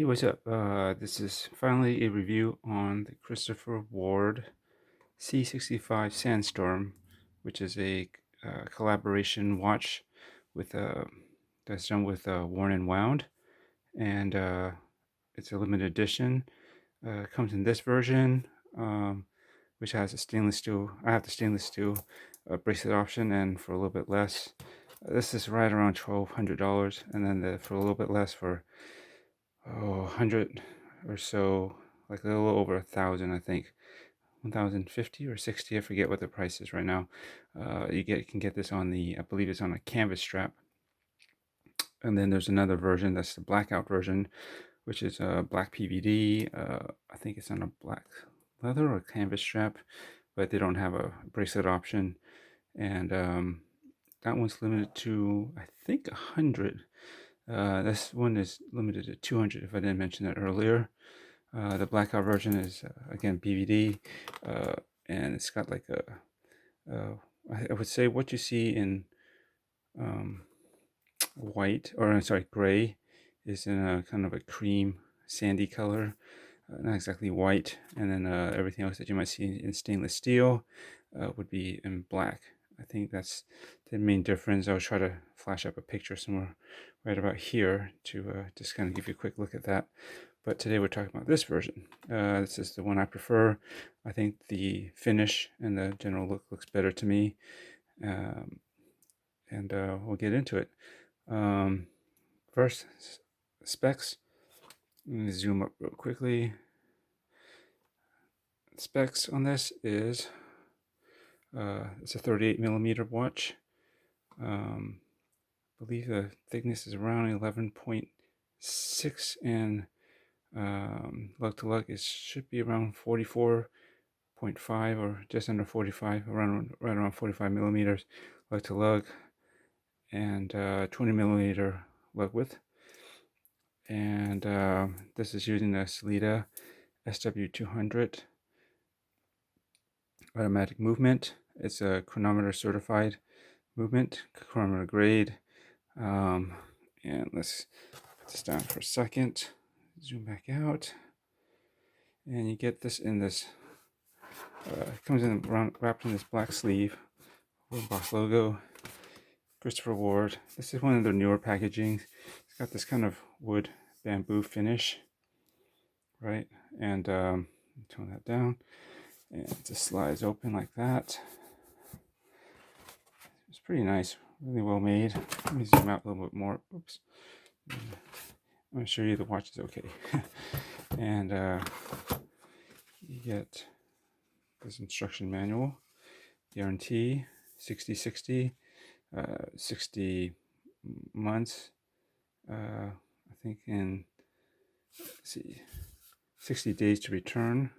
Hey, what's up? This is finally a review on the Christopher Ward C65 Sandstorm, which is a collaboration watch with that's done with Worn and Wound, and it's a limited edition. Comes in this version, which has a stainless steel. I have the stainless steel bracelet option, and for a little bit less, this is right around $1,200, and then for a little bit less for 100 or so, like a little over 1,000, I think. 1,050 or 60, I forget what the price is right now. You can get this on the, I believe it's on a canvas strap. And then there's another version, that's the blackout version, which is a black PVD. I think it's on a black leather or canvas strap, but they don't have a bracelet option. And that one's limited to, I think, 100. This one is limited to 200, if I didn't mention that earlier. The blackout version is, again, PVD, and it's got like I would say what you see in um, white, or I'm sorry, gray, is in a kind of a cream, sandy color, not exactly white. And then everything else that you might see in stainless steel would be in black. I think that's the main difference. I'll try to flash up a picture somewhere right about here to just kind of give you a quick look at that. But today we're talking about this version. This is the one I prefer. I think the finish and the general look looks better to me. Um, and we'll get into it. First, specs. Let me zoom up real quickly. Specs on this is it's a 38 millimeter watch. I believe the thickness is around 11.6, and lug to lug should be around 44.5 or just under 45, right around 45 millimeters lug to lug, and 20 millimeter lug width. And this is using the Sellita SW200 automatic movement. It's a chronometer certified movement, chronometer grade. And let's put this down for a second. Zoom back out, and you get this in this. It comes in wrapped in this black sleeve, box logo, Christopher Ward. This is one of their newer packaging. It's got this kind of wood bamboo finish, right? And tone that down, and it just slides open like that. It's pretty nice, really well made. Let me zoom out a little bit more. Oops. I'm going to show you the watch is okay. And you get this instruction manual, guarantee 60 60 months, I think, in, let's see, 60 days to return,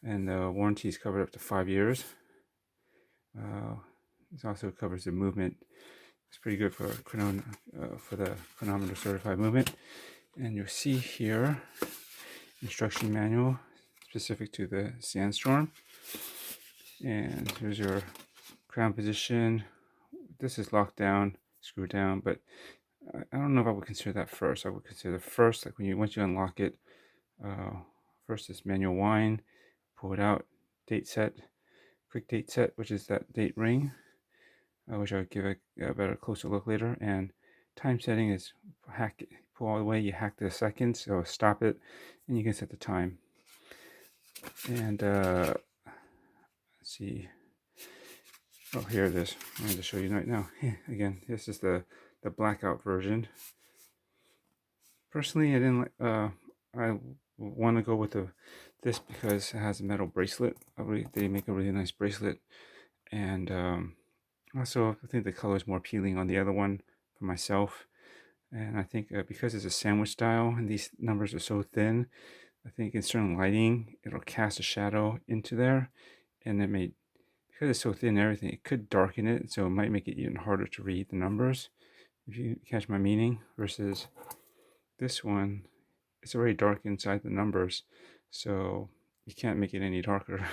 and the warranty is covered up to 5 years. This also covers the movement. It's pretty good for the chronometer certified movement. And you'll see here instruction manual specific to the Sandstorm. And here's your crown position. This is locked down, screwed down, but I don't know if I would consider that first. I would consider first, like once you unlock it, first is manual wind, pull it out, date set, quick date set, which is that date ring, which I'll give a better closer look later. And time setting is hack it, pull all the way, you hack the seconds, so stop it, and you can set the time. And let's see. Oh, here it is. I'm going to show you right now. Again, this is the blackout version. Personally, I didn't. I want to go with this because it has a metal bracelet. They make a really nice bracelet, and also I think the color is more appealing on the other one for myself. And I think because it's a sandwich style and these numbers are so thin, I think in certain lighting it'll cast a shadow into there, and it may, because it's so thin and everything, it could darken it, so it might make it even harder to read the numbers, if you catch my meaning. Versus this one, it's already dark inside the numbers, so you can't make it any darker.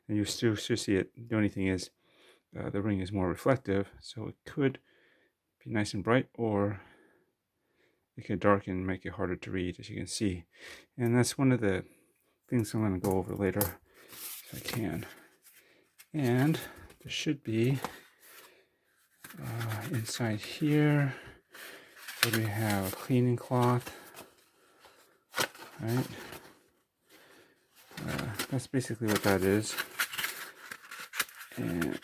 And you still see it. The only thing is the ring is more reflective, so it could be nice and bright, or it can darken, make it harder to read, as you can see. And that's one of the things I'm going to go over later if I can. And there should be inside here, we have a cleaning cloth, right? That's basically what that is. And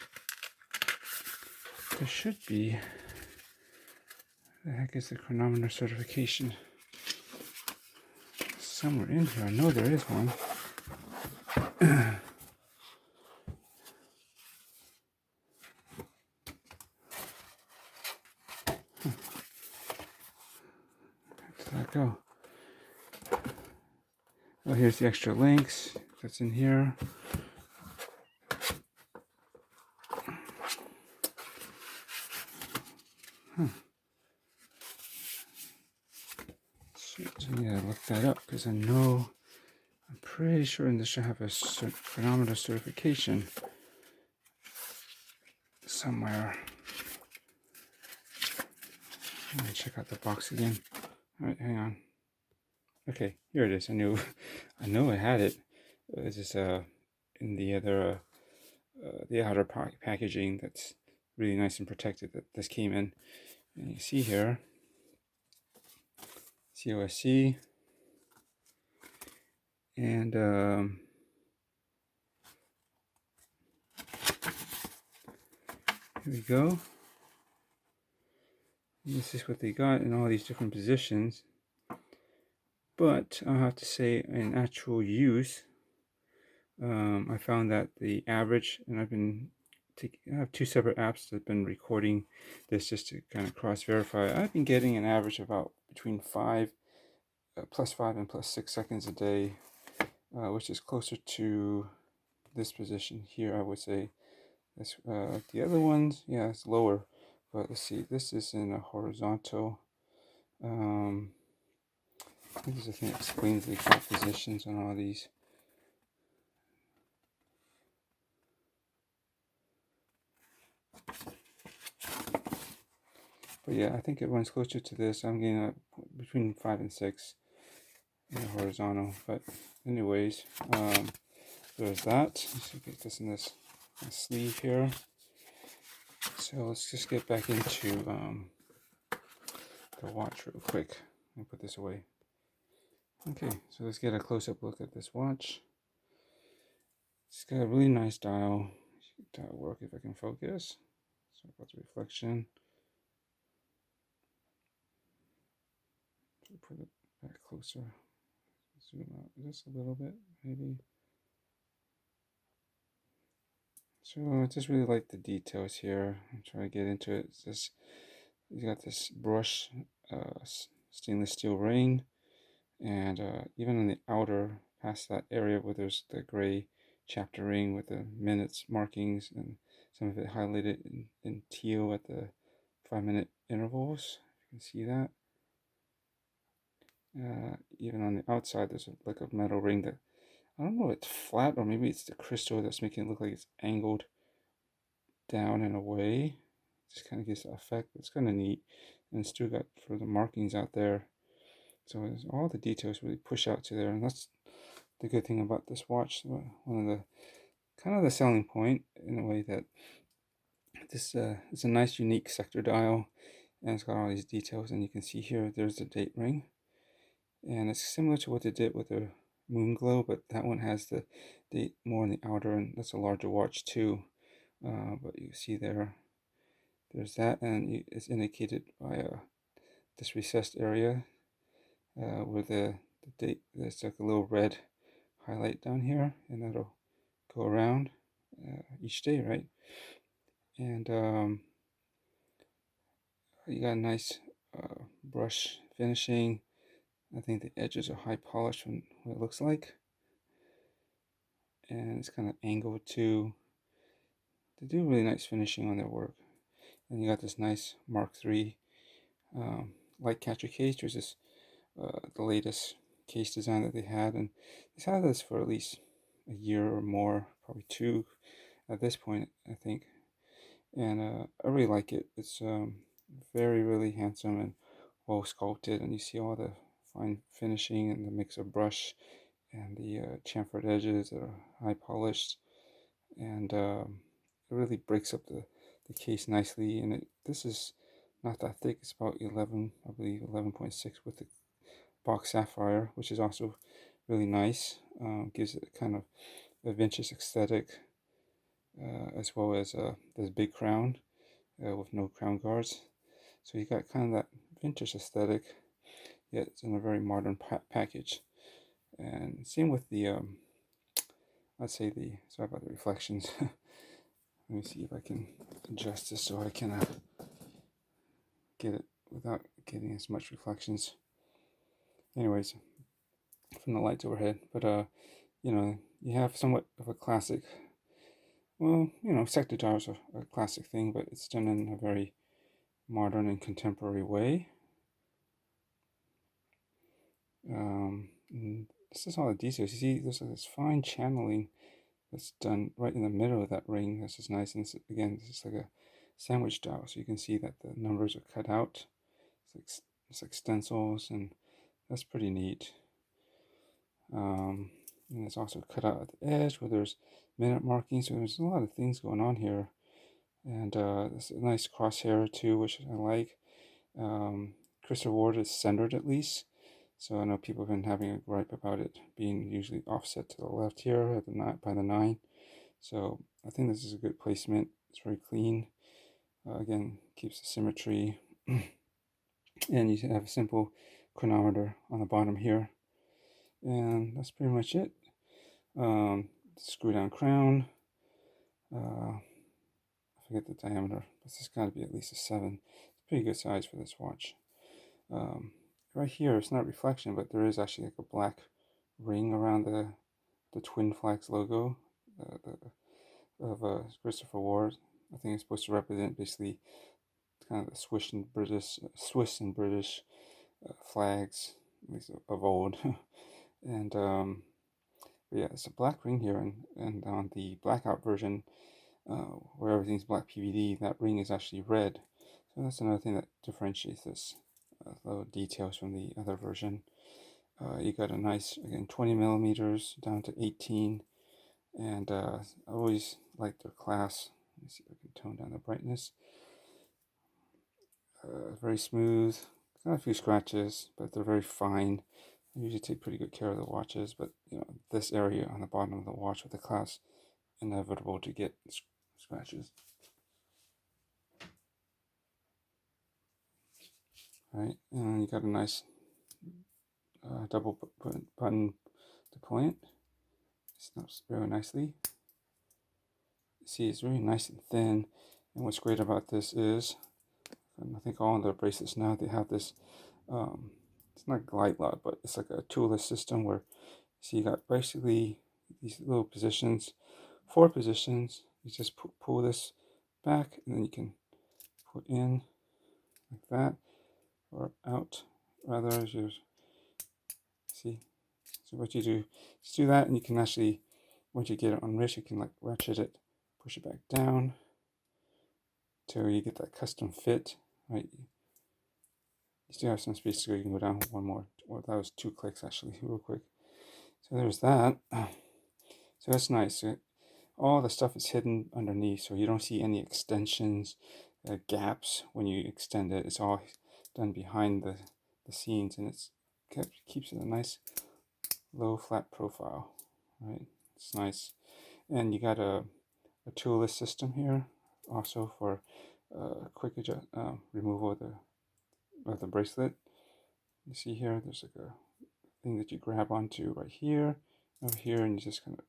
there should be, the heck is the chronometer certification? Somewhere in here. I know there is one. Where did that go? Oh, here's the extra links that's in here. So I need to look that up because I'm pretty sure this should have a chronometer certification somewhere. Let me check out the box again. All right, hang on. Okay, here it is. I know I had it. It's just in the other the outer packaging that's really nice and protected that this came in. And you see here, COSC, and here we go. This is what they got in all these different positions. But I'll have to say, in actual use, I found that the average, and I have two separate apps that have been recording this just to kind of cross-verify. I've been getting an average of about between +5 and +6 seconds a day, which is closer to this position here, I would say. That's, the other ones, yeah, it's lower. But let's see, this is in a horizontal. I think there's a thing that explains the exact positions on all these. But yeah, I think it runs closer to this. I'm getting between 5 and 6 in the horizontal. But anyways, there's that. Let's get this in this sleeve here. So let's just get back into the watch real quick and put this away. Okay, so let's get a close-up look at this watch. It's got a really nice dial. That'll work if I can focus. So about the reflection. Put it back closer. Zoom out just a little bit, maybe. So I just really like the details here. I'm trying to get into it. It's just, you got this brush stainless steel ring, and even on the outer, past that area where there's the gray chapter ring with the minutes markings, and some of it highlighted in teal at the 5-minute intervals. You can see that. Even on the outside, there's like a metal ring that, I don't know if it's flat or maybe it's the crystal that's making it look like it's angled down in a way. Just kind of gives the effect. It's kind of neat. And it's still got further markings out there. So all the details really push out to there. And that's the good thing about this watch. One of the kind of the selling point in a way that this it's a nice unique sector dial. And it's got all these details. And you can see here, there's the date ring. And it's similar to what they did with the moon glow, but that one has the date more in the outer, and that's a larger watch too. But you see there's that, and it's indicated by this recessed area where the date, there's like a little red highlight down here, and that'll go around each day, right? And you got a nice brush finishing. I think the edges are high polished from what it looks like. And it's kind of angled too. They do really nice finishing on their work. And you got this nice Mark III light catcher case. There's this the latest case design that they had, and they've had this for at least a year or more, probably 2 at this point, I think. And I really like it. It's very, really handsome and well sculpted, and you see all the fine finishing and the mix of brush and the chamfered edges that are high polished, and it really breaks up the case nicely. And this is not that thick; it's about 11, I believe 11.6 with the box sapphire, which is also really nice. Gives it kind of a vintage aesthetic, as well as this big crown with no crown guards. So you got kind of that vintage aesthetic, yet it's in a very modern package. And same with the, I'd say sorry about the reflections. Let me see if I can adjust this so I can get it without getting as much reflections. Anyways, from the lights overhead, but you have somewhat of a classic. Well, sector gyros are a classic thing, but it's done in a very modern and contemporary way. And this is all the details. You see, there's this fine channeling that's done right in the middle of that ring. This is nice. And again, this is like a sandwich dial, so you can see that the numbers are cut out. It's like stencils, and that's pretty neat. And it's also cut out at the edge where there's minute markings. So there's a lot of things going on here. And there's a nice crosshair too, which I like. Christopher Ward is centered at least. So I know people have been having a gripe about it being usually offset to the left here at by the 9. So I think this is a good placement. It's very clean. Again, keeps the symmetry. And you have a simple chronometer on the bottom here. And that's pretty much it. Screw down crown. I forget the diameter. This has got to be at least a 7. It's pretty good size for this watch. Right here, it's not reflection, but there is actually like a black ring around the Twin Flags logo of Christopher Ward. I think it's supposed to represent basically kind of the Swiss and British flags, at least of old. And yeah, it's a black ring here, and on the blackout version, where everything's black PVD, that ring is actually red. So that's another thing that differentiates this. Little details from the other version. You got a nice, again, 20 millimeters down to 18, and I always like their class. Let me see if I can tone down the brightness. Very smooth, got a few scratches, but they're very fine. I usually take pretty good care of the watches, but this area on the bottom of the watch with the class, inevitable to get scratches. Right, and you got a nice double button deployment. It snaps very nicely. You see, it's really nice and thin. And what's great about this is, and I think all of their bracelets now, they have this, it's not glide lock, but it's like a toolless system where, see, you got basically these little positions, 4 positions. You just pull this back, and then you can put in like that, or out, rather, as you see. So what you do, just do that, and you can actually, once you get it on wrist, you can like ratchet it, push it back down till you get that custom fit, right? You still have some space to go. You can go down one more. Well, that was 2 clicks actually, real quick. So there's that. So that's nice. All the stuff is hidden underneath, so you don't see any extensions, gaps when you extend it. It's all done behind the scenes, and keeps it a nice low flat profile, right? It's nice. And you got a toolless system here also for quick removal of the bracelet. You see here, there's like a thing that you grab onto right here, over here, and you just kind of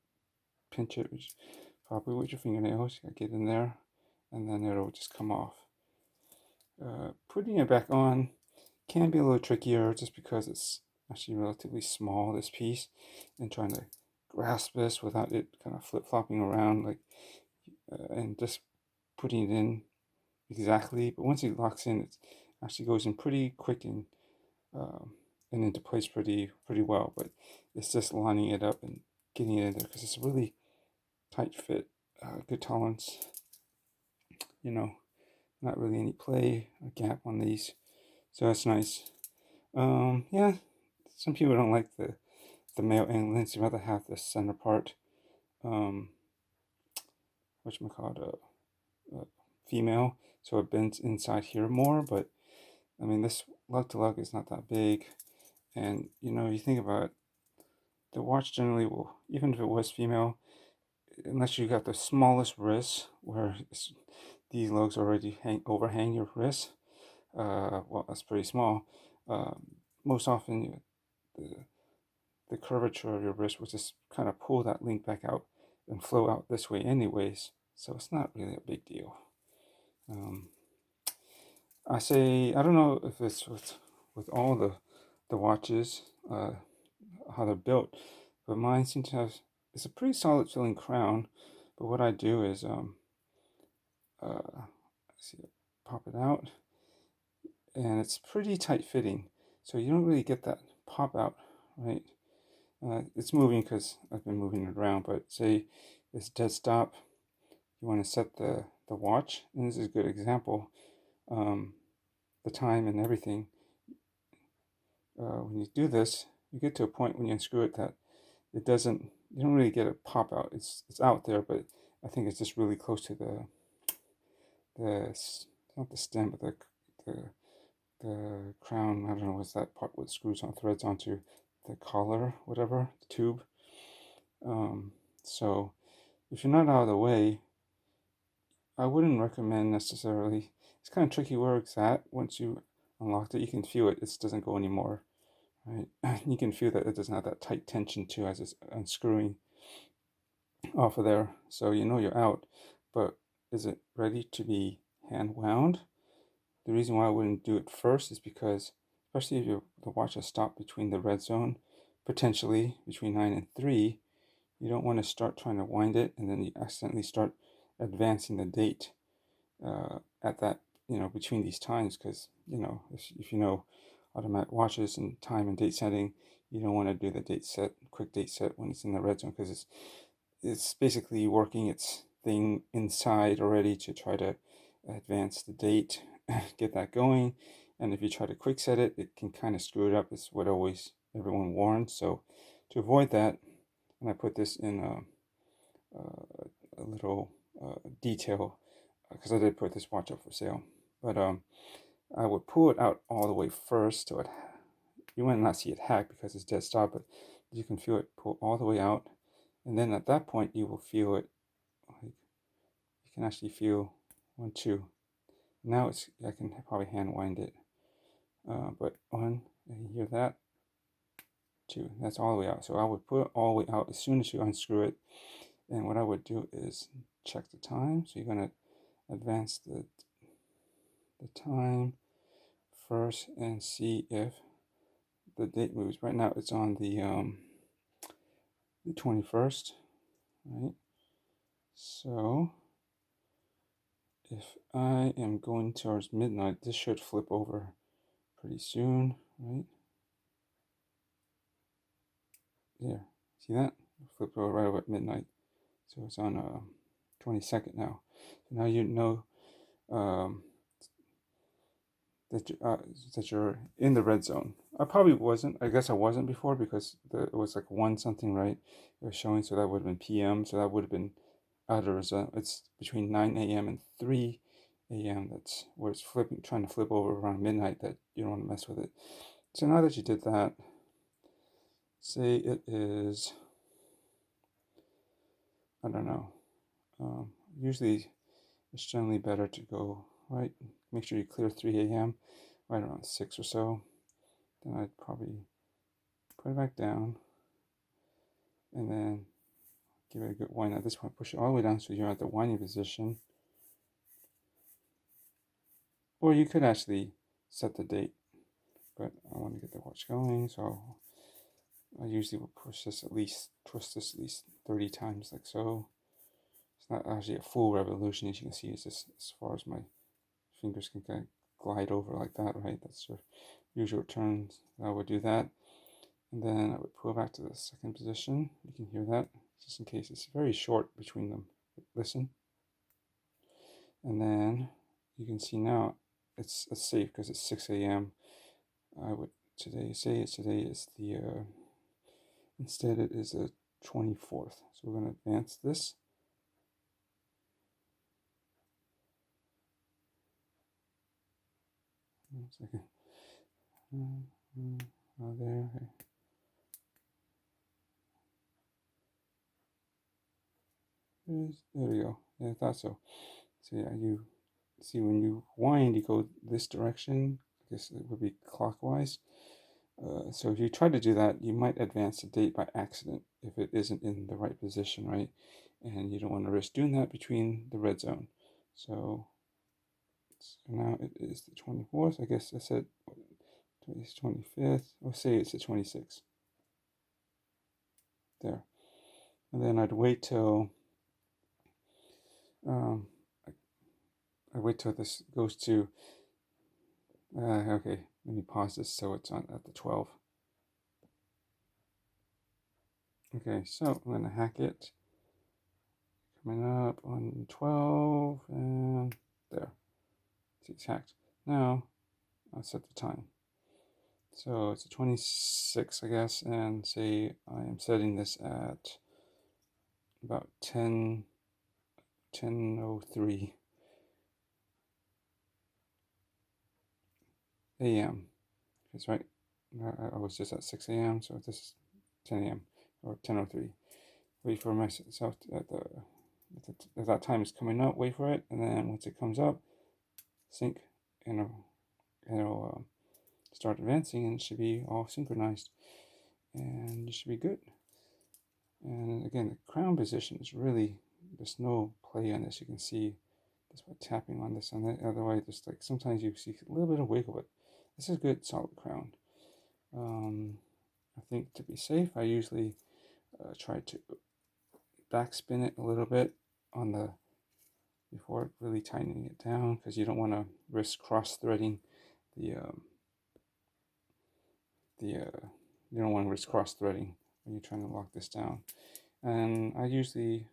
pinch it, which probably with your fingernails. You gotta get in there, and then it'll just come off. Putting it back on can be a little trickier just because it's actually relatively small, this piece, and trying to grasp this without it kind of flip-flopping around, like, and just putting it in exactly. But once it locks in, it actually goes in pretty quick and into place pretty well. But it's just lining it up and getting it in there because it's a really tight fit, good tolerance. Not really any play or gap on these. So that's nice. Yeah, some people don't like the male anglings. They'd rather have the center part, um, whatchamacallit, female, so it bends inside here more. But I mean, this lug to lug is not that big, and you think about it, the watch generally will, even if it was female, unless you got the smallest wrist where these lugs already overhang your wrist. Well, that's pretty small. Most often, the the curvature of your wrist will just kind of pull that link back out and flow out this way, anyways. So it's not really a big deal. Um, I don't know if it's with all the watches, how they're built, but mine seems to have, it's a pretty solid filling crown. But what I do is see, pop it out, and it's pretty tight fitting, so you don't really get that pop out, right? It's moving because I've been moving it around, but say it's dead stop, you want to set the watch, and this is a good example, the time and everything. When you do this, you get to a point when you unscrew it that you don't really get a pop out. It's out there, but I think it's just really close to the not the stem, but the crown. I don't know what's that part what screws on threads onto the collar, whatever, the tube. So if you're not out of the way, I wouldn't recommend necessarily. It's kind of tricky where it's at. Once you unlocked it, you can feel it. It doesn't go anymore, right? You can feel that it doesn't have that tight tension too as it's unscrewing off of there. So you're out. But is it ready to be hand wound? The reason why I wouldn't do it first is because, especially if the watch has stopped between the red zone, potentially between 9 and 3, you don't want to start trying to wind it and then you accidentally start advancing the date at that, between these times. Because, if you know automatic watches and time and date setting, you don't want to do the quick date set when it's in the red zone, because it's basically working its thing inside already to try to advance the date, get that going. And if you try to quick set it, it can kind of screw it up. It's what always everyone warns. So to avoid that, and I put this in a little detail, because I did put this watch up for sale. But I would pull it out all the way first, so you might not see it hack because it's dead stop, but you can feel it pull all the way out, and then at that point you will feel it. Like, you can actually feel 1, 2. Now I can probably hand wind it, but 1, and you hear that, 2. That's all the way out. So I would put it all the way out as soon as you unscrew it, and what I would do is check the time. So you're gonna advance the time first and see if the date moves. Right now it's on the 21st, right? So if I am going towards midnight, this should flip over pretty soon, right? There, see that? Flip over right over at midnight. So it's on 22nd now. So now you know um, that you're in the red zone. I probably wasn't. I guess I wasn't before, because it was like 1 something, right? It was showing, so that would have been PM. So that would have been out of zone. It's between 9 a.m. and 3 a.m. That's where it's trying to flip over around midnight. That you don't want to mess with it. So now that you did that, say it is, I don't know. Usually it's generally better to go right. Make sure you clear 3 a.m. right around 6 or so. Then I'd probably put it back down, and then give it a good wind. At this point, push it all the way down so you're at the winding position. Or you could actually set the date, but I want to get the watch going, so I usually will twist this at least 30 times, like so. It's not actually a full revolution, as you can see. It's just as far as my fingers can kind of glide over like that, right? That's your usual turns. I would do that, and then I would pull back to the second position. You can hear that, just in case. It's very short between them. Listen, and then you can see now it's safe because it's 6 a.m. I would today is the instead it is a 24th. So we're going to advance this. 1 second. There. Okay. There we go. Yeah, I thought so. So yeah, you see when you wind, you go this direction. I guess it would be clockwise. So if you try to do that, you might advance the date by accident if it isn't in the right position, right? And you don't want to risk doing that between the red zone. So now it is the 24th. I guess I said it's 25th. Or say it's the 26th. There. And then I'd wait till I wait till this goes to okay, let me pause this so it's on at the 12. Okay, so I'm gonna hack it. Coming up on 12 and there. See, it's hacked. Now I'll set the time. So it's a 26, I guess, and say I am setting this at about 10:03 a.m. That's right. I was just at 6 a.m. So this is 10 a.m. or 10:03. Wait for myself at that time is coming up. Wait for it, and then once it comes up, sync, and it'll start advancing, and it should be all synchronized, and you should be good. And again, the crown position is really, there's no play on this. You can see just by tapping on this and that. Otherwise, just like sometimes you see a little bit of wiggle, but this is good, solid crown. I think to be safe, I usually try to backspin it a little bit on the before really tightening it down, because you don't want to risk cross-threading the you don't want to risk cross-threading when you're trying to lock this down. And I usually,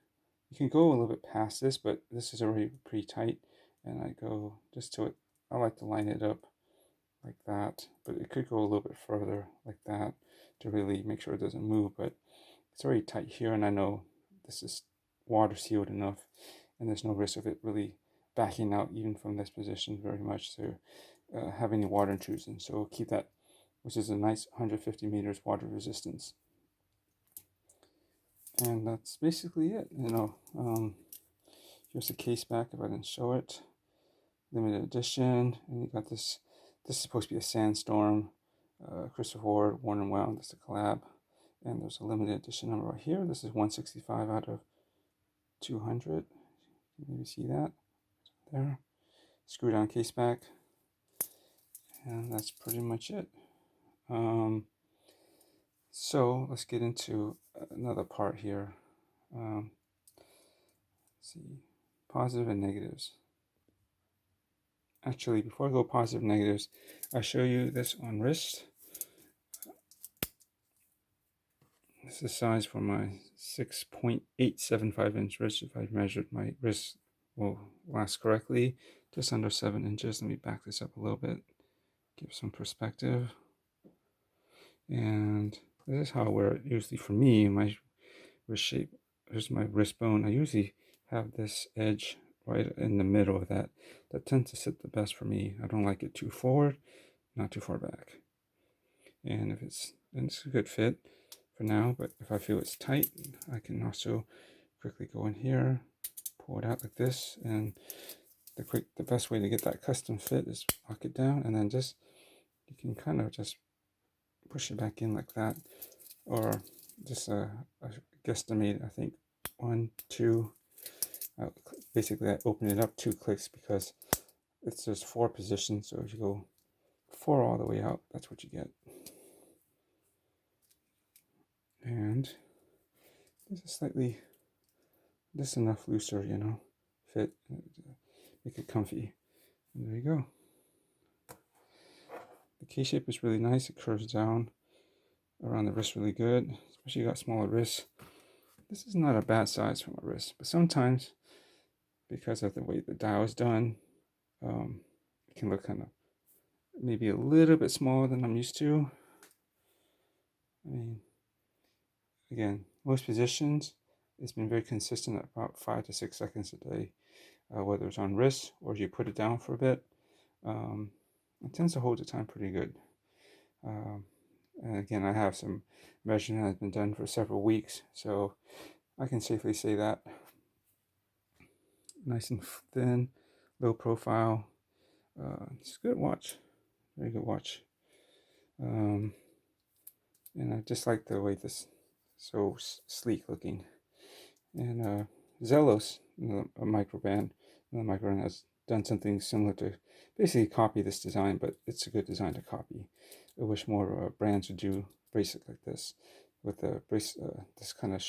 you can go a little bit past this, but this is already pretty tight, and I go just to it. I like to line it up like that, but it could go a little bit further like that to really make sure it doesn't move, but it's already tight here, and I know this is water sealed enough, and there's no risk of it really backing out even from this position very much to have any water intrusion. So keep that, which is a nice 150 meters water resistance. And that's basically it. Here's the case back if I didn't show it. Limited edition, and you got this. This is supposed to be a Sandstorm, Christopher Ward, Worn and Wound. That's a collab, and there's a limited edition number right here. This is 165 out of 200. You can maybe see that there. Screw down case back, and that's pretty much it. So let's get into another part here. Let's see, positive and negatives. Actually, before I go positive and negatives, I'll show you this on wrist. This is the size for my 6.875 inch wrist. If I measured my wrist will last correctly, just under 7 inches. Let me back this up a little bit, give some perspective. And this is how I wear it usually for me. My wrist shape, here's my wrist bone. I usually have this edge right in the middle of that. That tends to sit the best for me. I don't like it too forward, not too far back. And it's a good fit for now, but if I feel it's tight, I can also quickly go in here, pull it out like this, and the best way to get that custom fit is lock it down, and then just, you can kind of just push it back in like that, or just a guesstimate, I think 1, 2, basically I open it up 2 clicks because there's 4 positions, so if you go 4 all the way out, that's what you get. And this is slightly, just enough looser, fit, make it comfy. And there you go. The K shape is really nice. It curves down around the wrist really good, especially you got smaller wrists. This is not a bad size for my wrist, but sometimes because of the way the dial is done, it can look kind of maybe a little bit smaller than I'm used to. I mean, again, most positions, it's been very consistent at about 5 to 6 seconds a day, whether it's on wrist or you put it down for a bit. Um, it tends to hold the time pretty good. And again, I have some measurement that's been done for several weeks, so I can safely say that. Nice and thin, low profile. It's a good watch, very good watch. And I just like the way this so sleek looking. And Zelos, a microband, another microband has done something similar to basically copy this design, but it's a good design to copy. I wish more brands would do bracelet like this, with the this kind of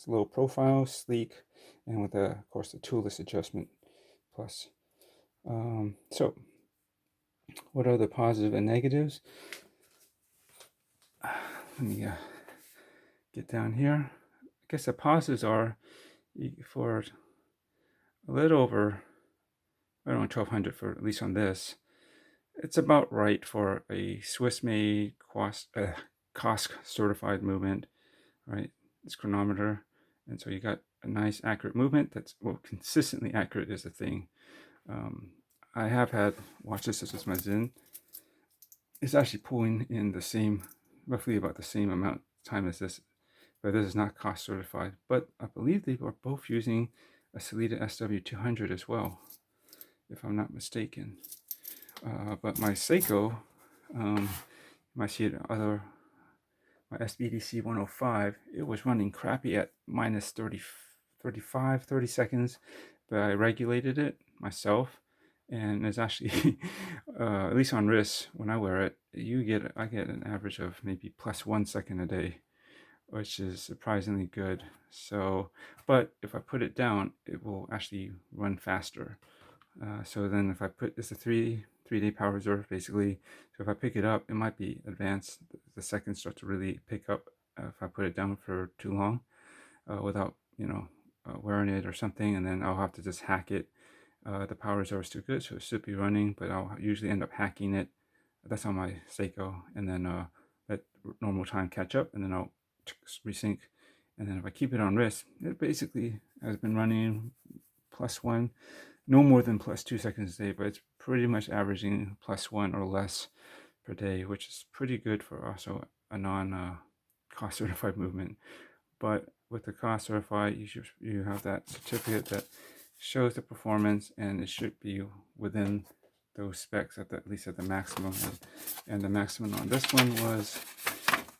low profile, sleek, and with of course the toolless adjustment plus. So, what are the positive and negatives? Let me get down here. I guess the positives are for a little over, I don't know, 1200 for at least on this. It's about right for a Swiss-made COSC certified movement, right? It's chronometer, and so you got a nice accurate movement. That's, well, consistently accurate is the thing. I have had watches such as my Zen. It's actually pulling in the same, roughly about the same amount time as this, but this is not COSC certified. But I believe they are both using a Sellita SW200 as well, if I'm not mistaken. But my Seiko, you might see it other, my SBDC 105, it was running crappy at minus 30, 35, 30 seconds, but I regulated it myself, and it's actually, at least on wrist, when I wear it, I get an average of maybe plus 1 second a day, which is surprisingly good. So, but if I put it down, it will actually run faster. So then if I put, it's a three-day power reserve basically. So if I pick it up, it might be advanced. The seconds start to really pick up if I put it down for too long without, wearing it or something, and then I'll have to just hack it. The power reserve is too good, so it should be running, but I'll usually end up hacking it. That's on my Seiko, and then let normal time catch up, and then I'll resync. And then if I keep it on wrist, it basically has been running plus 1, no more than plus 2 seconds a day, but it's pretty much averaging plus 1 or less per day, which is pretty good for also a non COSC certified movement. But with the COSC certified, you have that certificate that shows the performance, and it should be within those specs at least at the maximum. And the maximum on this one was,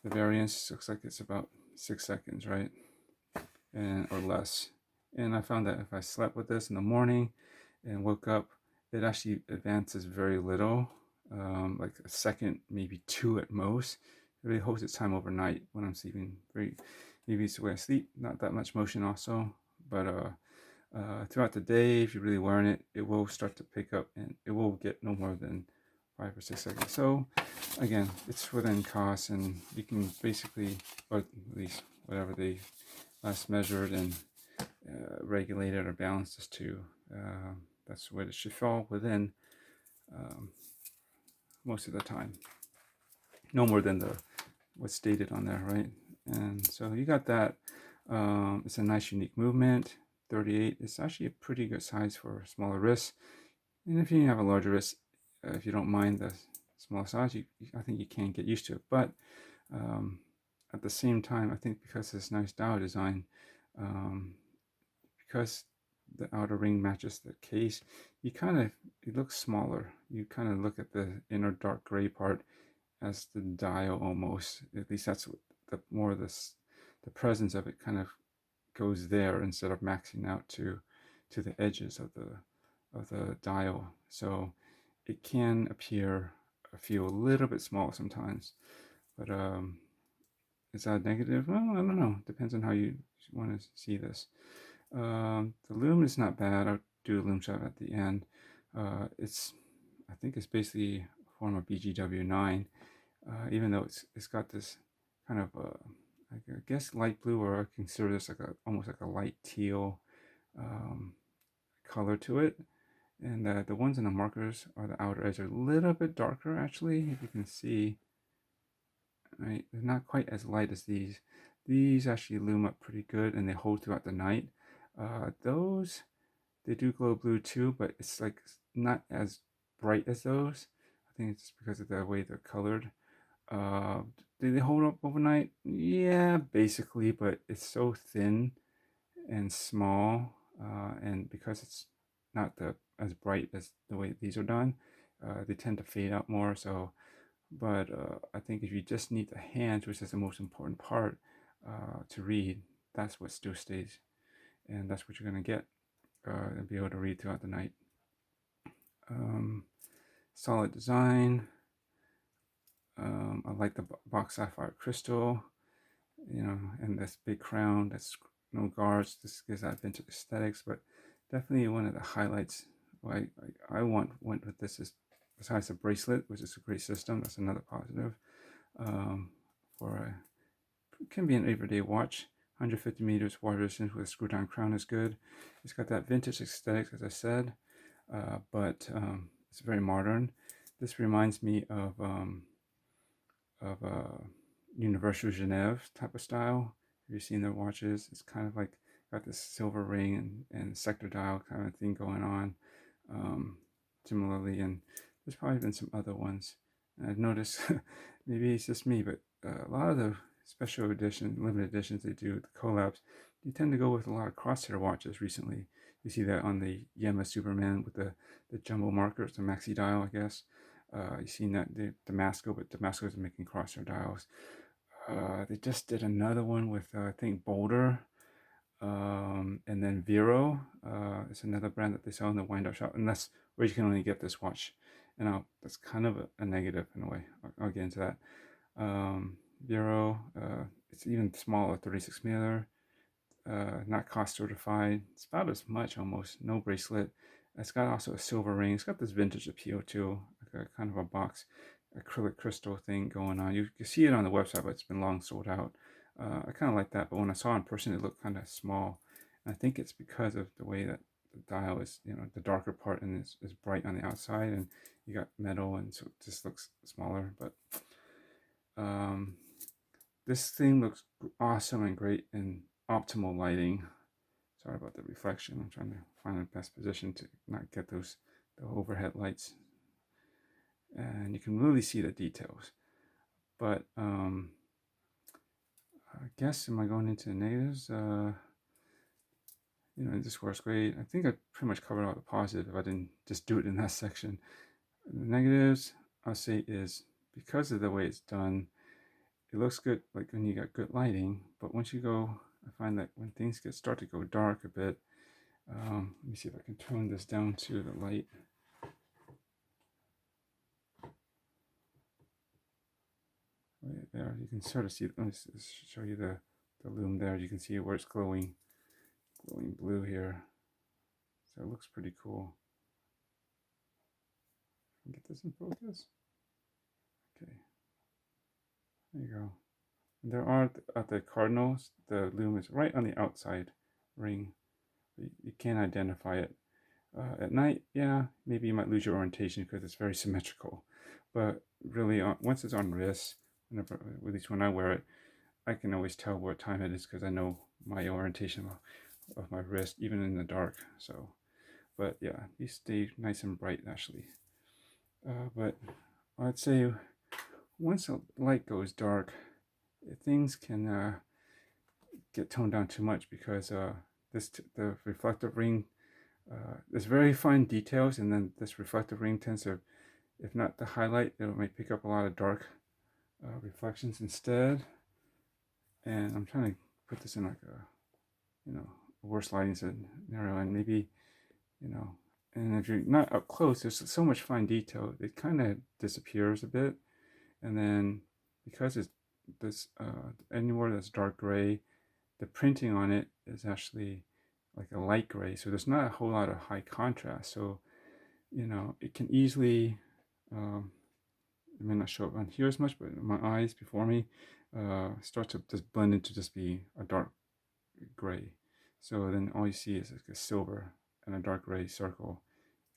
the variance looks like it's about 6 seconds, right? Or less. And I found that if I slept with this in the morning and woke up, it actually advances very little, like a second, maybe 2 at most. It really holds its time overnight when I'm sleeping. Maybe it's the way I sleep, not that much motion also, but throughout the day, if you're really wearing it, it will start to pick up, and it will get no more than 5 or 6 seconds. So again, it's within COSC, and you can basically, or at least whatever they last measured and regulated or balanced this to, that's what it should fall within most of the time. No more than what's stated on there, right? And so you got that. It's a nice unique movement. 38 is actually a pretty good size for smaller wrists. And if you have a larger wrist, if you don't mind the small size, I think you can get used to it. But at the same time, I think because of this nice dial design, because the outer ring matches the case, it looks smaller. You kind of look at the inner dark gray part as the dial almost. At least that's what the presence of it kind of goes there instead of maxing out to the edges of the dial. So it can feel a little bit small sometimes. But is that negative? Well, I don't know. Depends on how you want to see this. The loom is not bad. I'll do a loom shot at the end. I think it's basically a form of BGW9, even though it's got this kind of I guess light blue, or I consider this like almost like a light teal color to it. And the ones in the markers are the outer edge are a little bit darker actually, if you can see. Right, they're not quite as light as these. These actually loom up pretty good and they hold throughout the night. Those, they do glow blue too, but it's like not as bright as those. I think it's just because of the way they're colored. Uh, do they hold up overnight? Yeah, basically, but it's so thin and small, and because it's not as bright as the way these are done, they tend to fade out more. So, but I think if you just need the hands, which is the most important part, to read, that's what still stays, and that's what you're gonna get and be able to read throughout the night. Um, Solid design. I like the box sapphire crystal, and this big crown. That's no guards. This gives that vintage aesthetics, but definitely one of the highlights. Why I went with this is, besides the bracelet, which is a great system. That's another positive. For can be an everyday watch. 150 meters water resistance with a screw down crown is good. It's got that vintage aesthetic, as I said, but it's very modern. This reminds me of Universal Genève type of style. Have you seen their watches? It's kind of like got this silver ring and sector dial kind of thing going on. Um, Similarly, and there's probably been some other ones. And I've noticed, maybe it's just me, but a lot of the special edition, limited editions they do, the collabs, you tend to go with a lot of crosshair watches recently. You see that on the Yema Superman with the jumbo markers, the maxi dial, I guess. You've seen that the Damasco, but Damasco is making crosshair dials. They just did another one with I think Boulder, and then Vero. It's another brand that they sell in the wind-up shop, and that's where you can only get this watch. And that's kind of a negative in a way. I'll get into that. Vero, it's even smaller, 36 millimeter. Not cost certified. It's about as much almost. No bracelet. It's got also a silver ring. It's got this vintage appeal too, like a kind of a box acrylic crystal thing going on. You can see it on the website, but it's been long sold out. I kind of like that, but when I saw it in person, it looked kind of small. And I think it's because of the way that the dial is, the darker part and is bright on the outside, and you got metal, and so it just looks smaller. But um, this thing looks awesome and great in optimal lighting. Sorry about the reflection. I'm trying to find the best position to not get the overhead lights. And you can really see the details. But I guess, am I going into the negatives? This works great. I think I pretty much covered all the positive if I didn't just do it in that section. The negatives, I'll say, is because of the way it's done, it looks good like when you got good lighting, but once you go, I find that when things start to go dark a bit, let me see if I can tone this down to the light. Right there, you can sort of see, let me show you the loom there. You can see where it's glowing blue here. So it looks pretty cool. Get this in focus. Okay, there you go. And there are at the cardinals, the loom is right on the outside ring. You can't identify it. At night, yeah, maybe you might lose your orientation because it's very symmetrical. But really, once it's on wrist, whenever, at least when I wear it, I can always tell what time it is because I know my orientation of my wrist, even in the dark. So, but yeah, these stay nice and bright actually. But I'd say once the light goes dark, things can get toned down too much because the reflective ring, there's very fine details, and then this reflective ring tends to, if not the highlight, it might pick up a lot of dark reflections instead. And I'm trying to put this in like a worse lighting scenario, and maybe and if you're not up close, there's so much fine detail, it kind of disappears a bit. And then because it's this anywhere that's dark gray, the printing on it is actually like a light gray, so there's not a whole lot of high contrast. So it can easily it may not show up on here as much, but my eyes before me start to just blend into just be a dark gray. So then all you see is like a silver and a dark gray circle,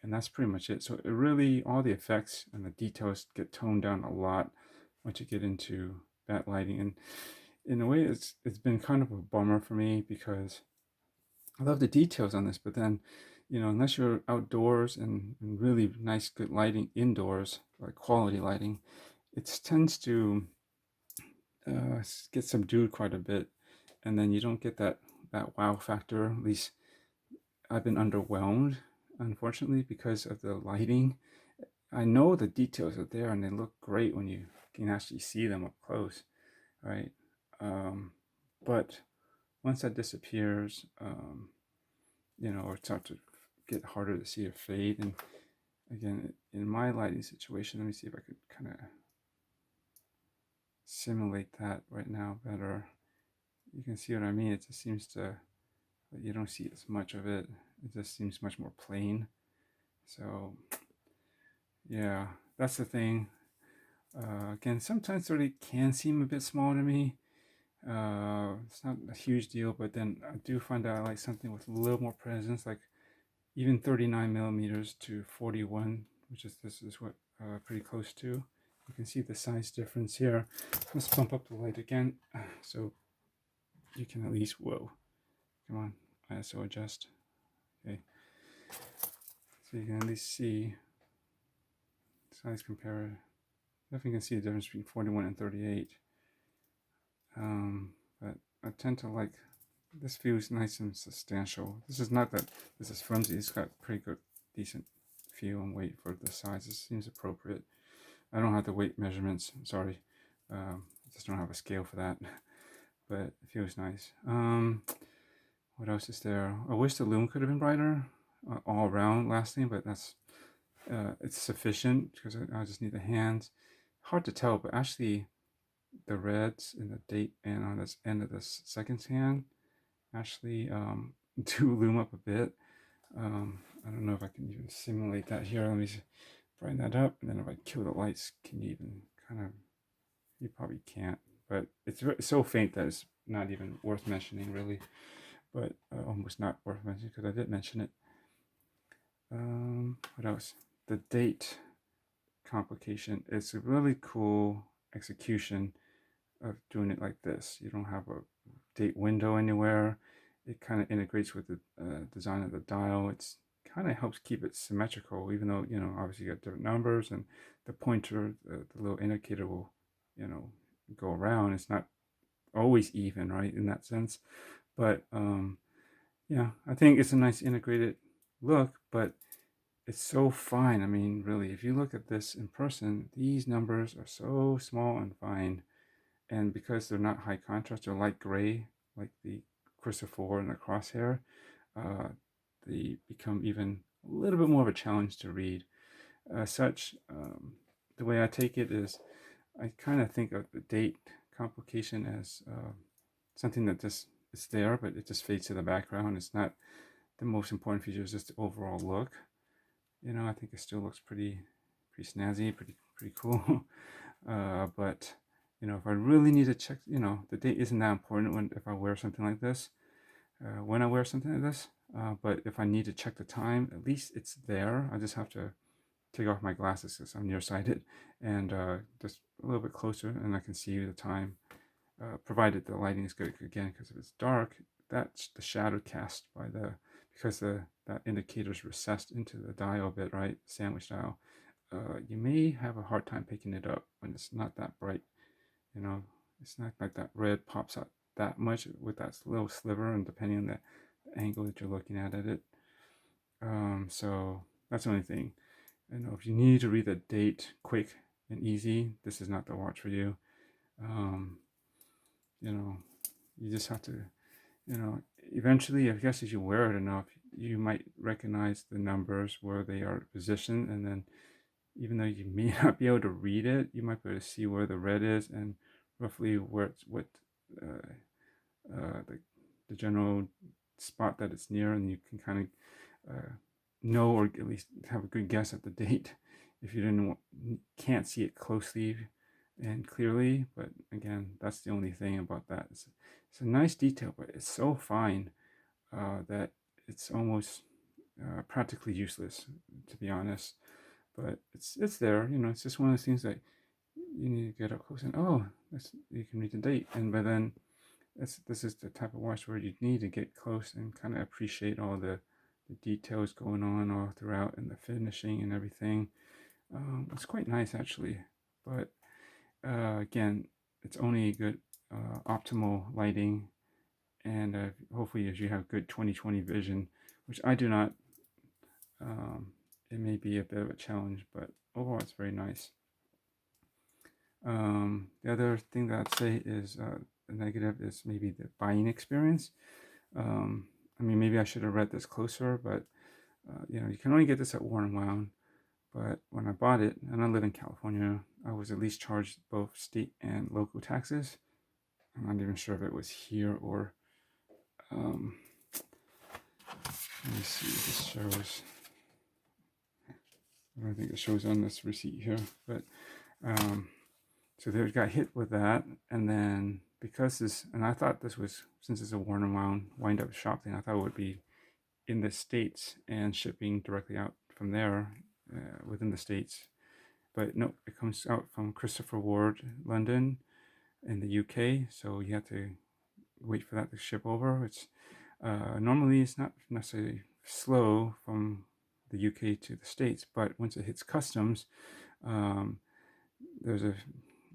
and that's pretty much it. So it really, all the effects and the details get toned down a lot once you get into that lighting. And in a way, it's been kind of a bummer for me because I love the details on this, but then, unless you're outdoors and really nice, good lighting indoors, like quality lighting, it tends to get subdued quite a bit, and then you don't get that wow factor. At least I've been underwhelmed, unfortunately, because of the lighting. I know the details are there and they look great when you can actually see them up close, right? Um, but once that disappears, or it starts to get harder to see a fade. And again, in my lighting situation, let me see if I could kind of simulate that right now better. You can see what I mean. It just seems to, you don't see as much of it. It just seems much more plain. So yeah, that's the thing. Again, sometimes it can seem a bit small to me. It's not a huge deal, but then I do find that I like something with a little more presence, like even 39 millimeters to 41, which is this is what pretty close to. You can see the size difference here. Let's bump up the light again, so you can at least, whoa, come on, ISO adjust. Okay, so you can at least see size compare. Definitely can see the difference between 41 and 38. But I tend to like, this feels nice and substantial. This is not that this is flimsy. It's got pretty good, decent feel and weight for the size. This seems appropriate. I don't have the weight measurements. Sorry, I just don't have a scale for that. But it feels nice. What else is there? I wish the lume could have been brighter, all around lasting, but that's it's sufficient because I just need the hands. Hard to tell, but actually the reds in the date and on this end of this second hand actually do loom up a bit. I don't know if I can even simulate that here. Let me brighten that up, and then if I kill the lights, can you even kind of, you probably can't, but it's so faint that it's not even worth mentioning really, but almost not worth mentioning because I did mention it. What else? The date complication. It's a really cool execution of doing it like this. You don't have a date window anywhere. It kind of integrates with the design of the dial. It's kind of helps keep it symmetrical, even though, obviously you got different numbers and the pointer, the little indicator will, go around. It's not always even, right, in that sense. But yeah, I think it's a nice integrated look, but it's so fine. I mean, really, if you look at this in person, these numbers are so small and fine. And because they're not high contrast, they're light gray, like the Christopher 4 and the crosshair, uh, they become even a little bit more of a challenge to read. The way I take it is, I kind of think of the date complication as something that just is there, but it just fades to the background. It's not the most important feature; is just the overall look. I think it still looks pretty snazzy, pretty cool. But if I really need to check, the date isn't that important if I wear something like this. When I wear something like this, but if I need to check the time, at least it's there. I just have to take off my glasses because I'm nearsighted, and just a little bit closer, and I can see the time. Provided the lighting is good again, because if it's dark, that's the shadow cast by because that indicator is recessed into the dial a bit, right? Sandwich dial. You may have a hard time picking it up when it's not that bright. It's not like that red pops out that much with that little sliver, and depending on the angle that you're looking at it. So that's the only thing. If you need to read the date quick and easy, this is not the watch for you. You just have to, eventually, I guess if you wear it enough, you might recognize the numbers where they are positioned, and then even though you may not be able to read it, you might be able to see where the red is and roughly what the general spot that it's near, and you can kind of know, or at least have a good guess at the date if you can't see it closely and clearly. But again, that's the only thing about that. It's a nice detail, but it's so fine that it's almost practically useless, to be honest. But it's there. It's just one of those things that you need to get up close and you can read the date. And but then this is the type of watch where you need to get close and kind of appreciate all the details going on all throughout and the finishing and everything. It's quite nice actually, but again, it's only good optimal lighting, and hopefully if you have good 20/20 vision, which I do not, it may be a bit of a challenge, but overall it's very nice. The other thing that I'd say is the negative is maybe the buying experience. I mean, maybe I should have read this closer, but you can only get this at Worn and Wound. But when I bought it, and I live in California, I was at least charged both state and local taxes. I'm not even sure if it was here or, let me see if this shows. I don't think it shows on this receipt here, but so they got hit with that, and then because this, and I thought this was, since it's a Worn and Wound wind-up shop thing, I thought it would be in the States and shipping directly out from there within the States. But no, it comes out from Christopher Ward, London, in the UK. So you have to wait for that to ship over. It's normally it's not necessarily slow from the UK to the States, but once it hits customs, there's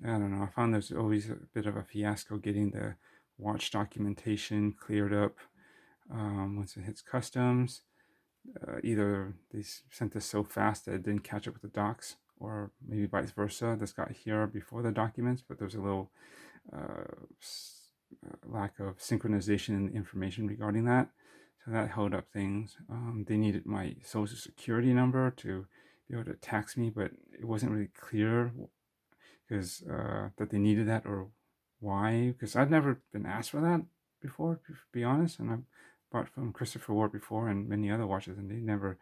I don't know, I found there's always a bit of a fiasco getting the watch documentation cleared up once it hits customs. Either they sent this so fast that it didn't catch up with the docs, or maybe vice versa. This got here before the documents, but there's a little lack of synchronization in the information regarding that. So that held up things. They needed my social security number to be able to tax me, but it wasn't really clear because that they needed that or why. Because I've never been asked for that before, to be honest. And I bought from Christopher Ward before and many other watches, and they never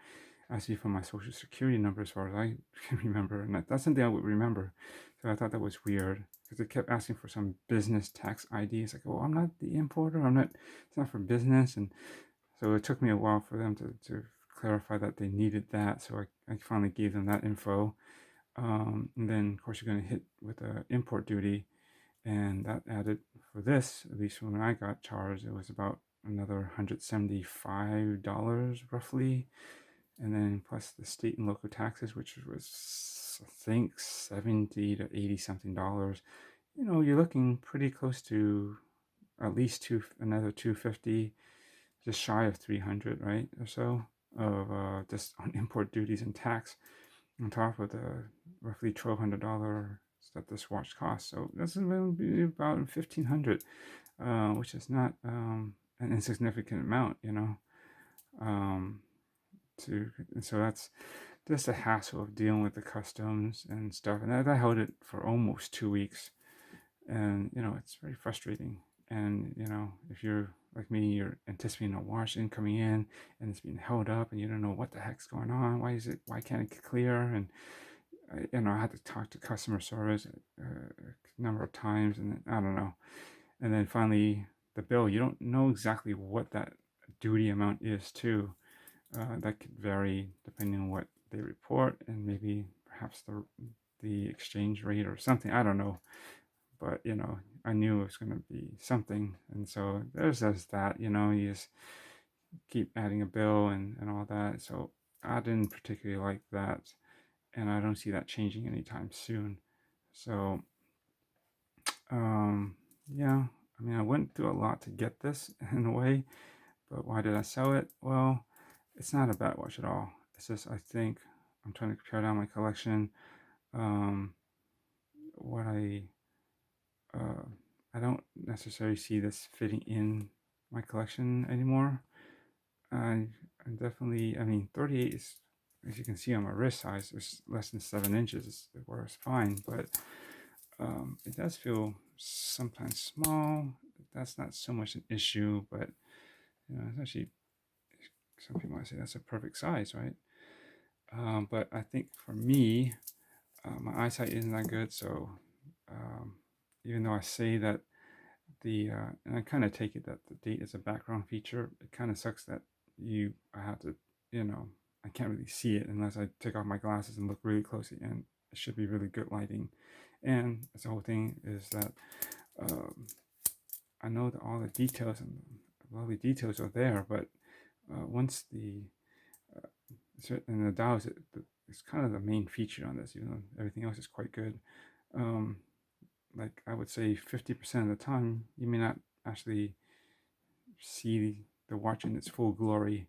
asked me for my social security number as far as I can remember. And that's something I would remember. So I thought that was weird because they kept asking for some business tax ID. It's like, oh, I'm not the importer. It's not for business. And so it took me a while for them to clarify that they needed that. So I finally gave them that info. And then, of course, you're going to hit with the import duty. And that added, for this, at least when I got charged, it was about another $175 roughly. And then plus the state and local taxes, which was, I think, 70 to 80 something dollars. You're looking pretty close to at least another 250, just shy of 300, right, or so, of just on import duties and tax, on top of the roughly $1,200 that this watch costs. So that's going to be about 1,500, which is not an insignificant amount, and so that's just a hassle of dealing with the customs and stuff. And I held it for almost 2 weeks, and it's very frustrating. And if you're like me, you're anticipating a watch coming in and it's being held up and you don't know what the heck's going on. Why can't it clear? And I had to talk to customer service a number of times, and I don't know. And then finally the bill, you don't know exactly what that duty amount is too. That could vary depending on what they report, and maybe perhaps the exchange rate or something. I don't know, but I knew it was going to be something, and so there's just that. You just keep adding a bill and all that. So I didn't particularly like that, and I don't see that changing anytime soon. So yeah, I mean, I went through a lot to get this in a way, but why did I sell it? Well, it's not a bad watch at all. It's just, I think I'm trying to pare down my collection. What I don't necessarily see this fitting in my collection anymore. I'm definitely, I mean, 38 is, as you can see on my wrist size, it's less than 7 inches, where it's fine, but it does feel sometimes small. That's not so much an issue, but it's actually, some people might say that's a perfect size, right? But I think for me, my eyesight isn't that good, so even though I say that and I kind of take it that the date is a background feature, it kind of sucks that I have to I can't really see it unless I take off my glasses and look really closely, and it should be really good lighting. And the whole thing is that um, I know that all the details and lovely details are there, but once uh, and the dial is it's kind of the main feature on this, even though everything else is quite good. Um, like I would say 50% of the time, you may not actually see the watch in its full glory,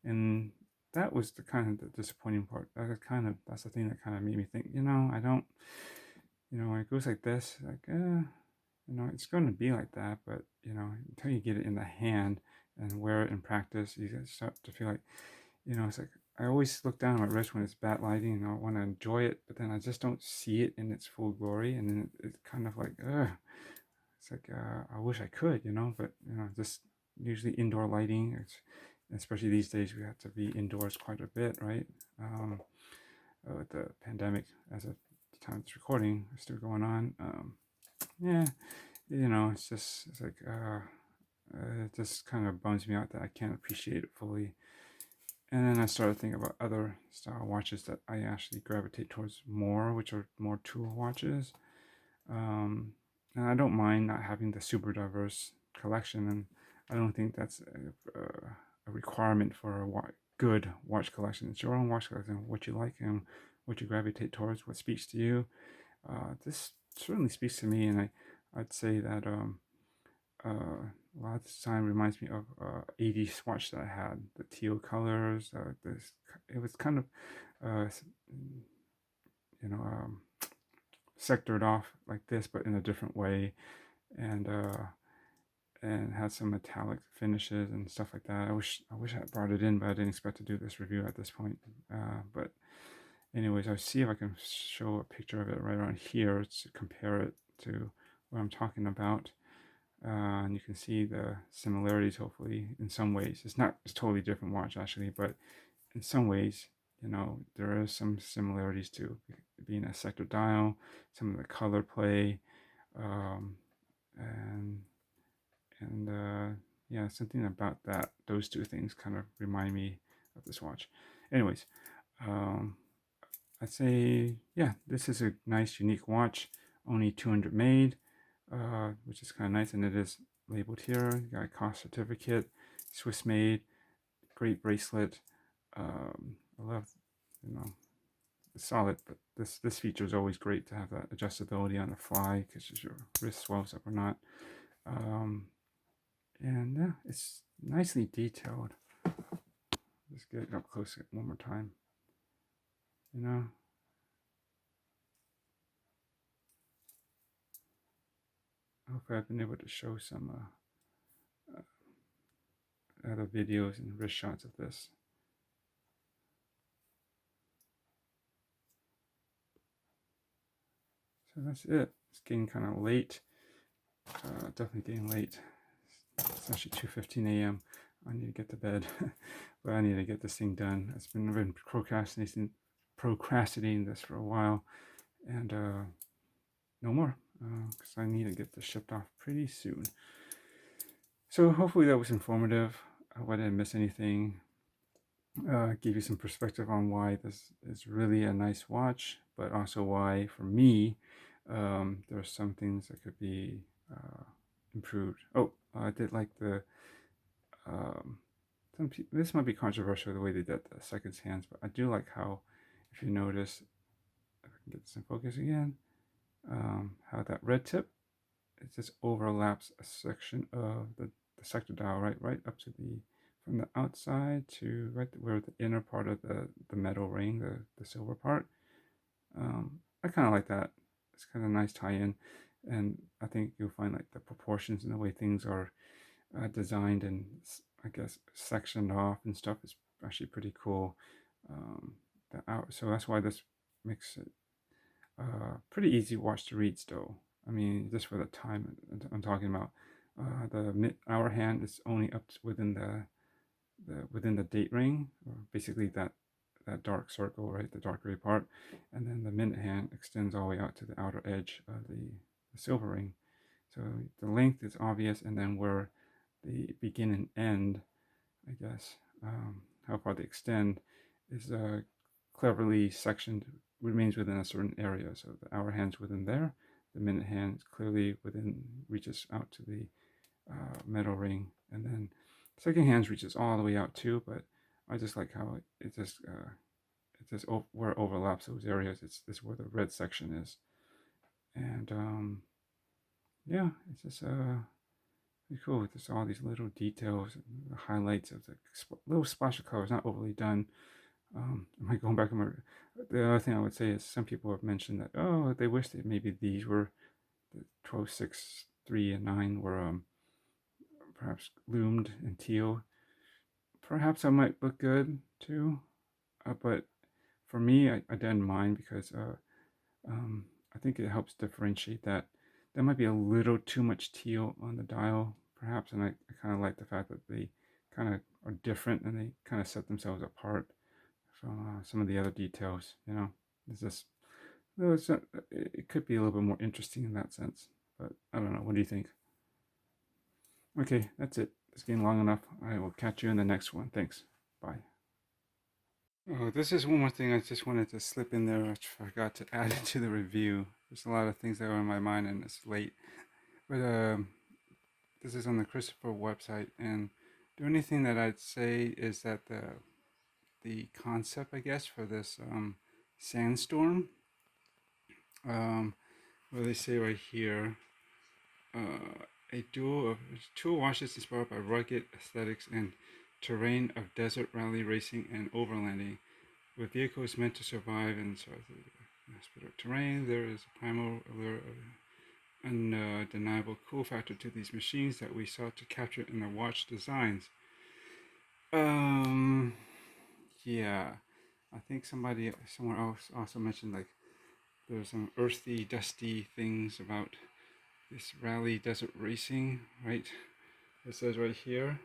and that was the kind of the disappointing part. That's the thing that kind of made me think, I don't, when it goes like this, like, it's going to be like that, but until you get it in the hand and wear it in practice, you start to feel like, it's like I always look down at my wrist when it's bad lighting, and I want to enjoy it, but then I just don't see it in its full glory, and then it's kind of like, it's like I wish I could, but just usually indoor lighting. Especially these days, we have to be indoors quite a bit, right? With the pandemic, as of the time it's recording, is still going on. Yeah, it's like it just kind of bums me out that I can't appreciate it fully. And then I started thinking about other style watches that I actually gravitate towards more, which are more tool watches. And I don't mind not having the super diverse collection, and I don't think that's a requirement for a good watch collection. It's your own watch collection, what you like and what you gravitate towards, what speaks to you. This certainly speaks to me, and I'd say that a lot of the time reminds me of 80s watch that I had, the teal colors. It was kind of uh, you know sectored off like this, but in a different way, and had some metallic finishes and stuff like that. I wish I had brought it in, but I didn't expect to do this review at this point. But anyways, I'll see if I can show a picture of it right around here to compare it to what I'm talking about. And you can see the similarities, hopefully, in some ways. It's a totally different watch, actually, but in some ways, there are some similarities to being a sector dial, some of the color play, um, and yeah, something about those two things kind of remind me of this watch. Anyways, um, I'd say, yeah, this is a nice, unique watch, only 200 made, which is kind of nice, and it is labeled here. You got a cost certificate, Swiss made, great bracelet. I love, it's solid, but this feature is always great to have that adjustability on the fly because your wrist swells up or not. And yeah, it's nicely detailed. Just get it up close one more time. Hopefully I've been able to show some other videos and wrist shots of this. So that's it. It's getting kind of late. Definitely getting late. It's actually 2:15 a.m. I need to get to bed, but I need to get this thing done. I've been procrastinating this for a while, and no more, because I need to get this shipped off pretty soon. So hopefully that was informative. I hope I didn't miss anything. Give you some perspective on why this is really a nice watch, but also why, for me, there are some things that could be improved. Oh, I did like the. This might be controversial the way they did the seconds hands, but I do like how, if you notice, if I can get this in focus again, how that red tip, it just overlaps a section of the sector dial, right up to from the outside to right where the inner part of the metal ring, the silver part. I kind of like that. It's kind of a nice tie-in, and I think you'll find like the proportions and the way things are designed and I guess sectioned off and stuff is actually pretty cool. So that's why this makes it pretty easy watch to read still. I mean, just for the time I'm talking about. The mid-hour hand is only up within the date ring, or basically that dark circle, right, the dark gray part, and then the minute hand extends all the way out to the outer edge of the silver ring. So the length is obvious, and then where the begin and end, I guess, how far they extend is cleverly sectioned, remains within a certain area. So the hour hand's within there, the minute hand clearly within, reaches out to the metal ring, and then second hand reaches all the way out too. But I just like how it just where it overlaps those areas. It's where the red section is, and yeah, it's just pretty cool with just all these little details and the highlights of the little splash of colors, not overly done. Am I going back? The other thing I would say is some people have mentioned that, oh, they wish that maybe these were the 12, 6, 3, and 9 were perhaps loomed in teal. Perhaps that might look good too, but for me, I didn't mind because I think it helps differentiate that. There might be a little too much teal on the dial, perhaps, and I kind of like the fact that they kind of are different and they kind of set themselves apart from some of the other details. It's just it could be a little bit more interesting in that sense, but I don't know. What do you think? Okay, that's it. It's getting long enough. I will catch you in the next one. Thanks. Bye. Oh, this is one more thing I just wanted to slip in there. I forgot to add it to the review. There's a lot of things that are on my mind and it's late. But this is on the Christopher website, and the only thing that I'd say is that the concept, I guess, for this sandstorm, where they say right here, a duo of two washes inspired by rugged aesthetics and terrain of desert rally racing and overlanding, with vehicles meant to survive in terrain. There is a primal allure of undeniable cool factor to these machines that we sought to capture in the watch designs. Yeah, I think somewhere else also mentioned like there's some earthy, dusty things about this rally desert racing, right? It says right here.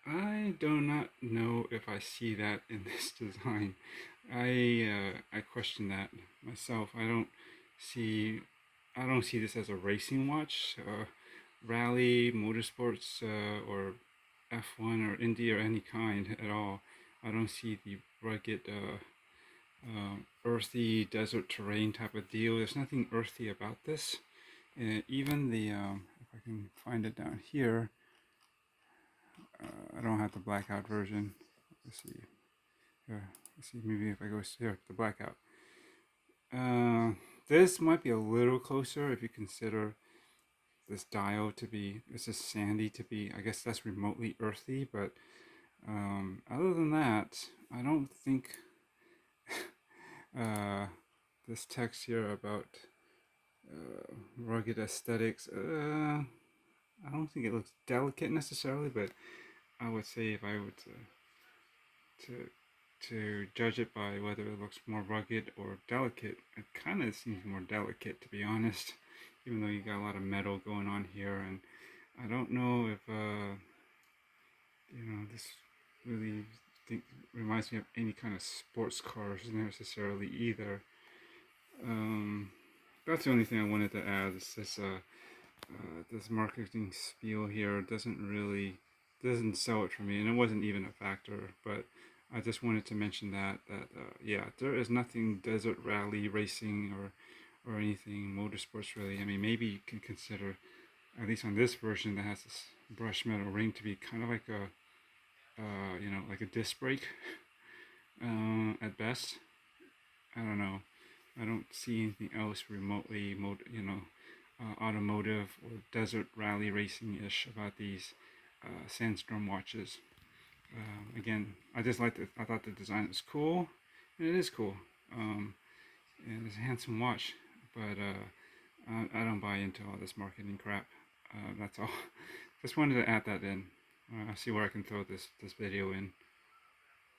I do not know if I see that in this design. I question that myself. I don't see this as a racing watch, rally, motorsports, or F1 or Indy or any kind at all. I don't see the rugged, earthy desert terrain type of deal. There's nothing earthy about this. Even the if I can find it down here. I don't have the blackout version. Let's see. Here, let's see. Maybe if I go here, the blackout. This might be a little closer if you consider this dial to be, this is sandy to be, I guess that's remotely earthy, but other than that, I don't think this text here about rugged aesthetics, I don't think it looks delicate necessarily, but I would say if I were to judge it by whether it looks more rugged or delicate, it kind of seems more delicate, to be honest, even though you got a lot of metal going on here. And I don't know if this really reminds me of any kind of sports cars necessarily either. That's the only thing I wanted to add. Is this marketing spiel here doesn't sell it for me, and it wasn't even a factor. But I just wanted to mention that yeah, there is nothing desert rally racing or anything motorsports really. I mean, maybe you can consider, at least on this version that has this brushed metal ring, to be kind of like a like a disc brake at best. I don't know. I don't see anything else remotely automotive or desert rally racing-ish about these Sandstorm watches. Again, I thought the design was cool, and it is cool. And it's a handsome watch, but I don't buy into all this marketing crap. That's all. Just wanted to add that in. I'll see where I can throw this video in.